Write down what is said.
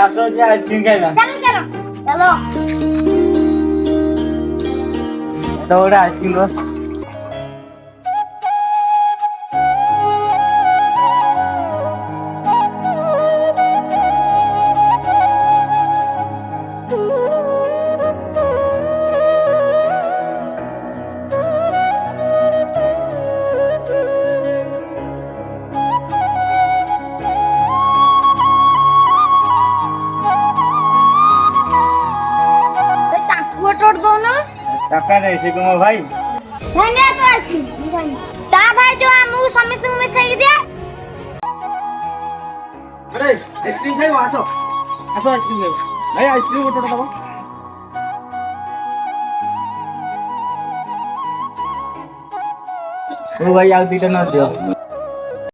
আসো যে আইসক্রিম খাইবা চলো চলো চলো তো ওটা আইসক্রিম দাও টাকুয়া টোট দो ना টাকা নেই সে কোনো ভাই धन्य तो आइसक्रीम ता भाई जो আমু সমি সমি মিশাই দে আরে আইসক্রিম খাইবো আসো আসো আইসক্রিম খাইবো ভাই আইসক্রিম ফটোটা দাও ও ভাই আর দুইটা না দিও